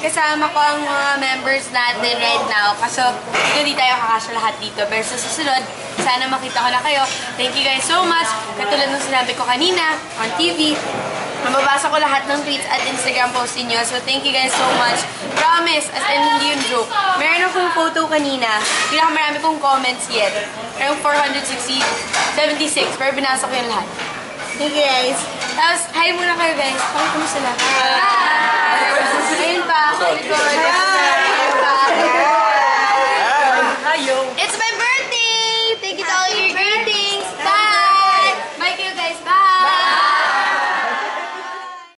kasama ko ang mga members natin right now. Kaso, hindi tayo kakasya lahat dito. Pero sa susunod, sana makita ko na kayo. Thank you guys so much. Katulad ng sinabi ko kanina, on TV, mababasa ko lahat ng tweets at Instagram post niyo. So, thank you guys so much. Promise, as in hindi yung joke. Meron akong photo kanina. Pinakamarami kong comments yet. Merong 476, pero binasa ko yung lahat. Thank you guys. Tapos, hi muna kayo guys. Pakita mo sila. Hi! Ayun pa. Hi!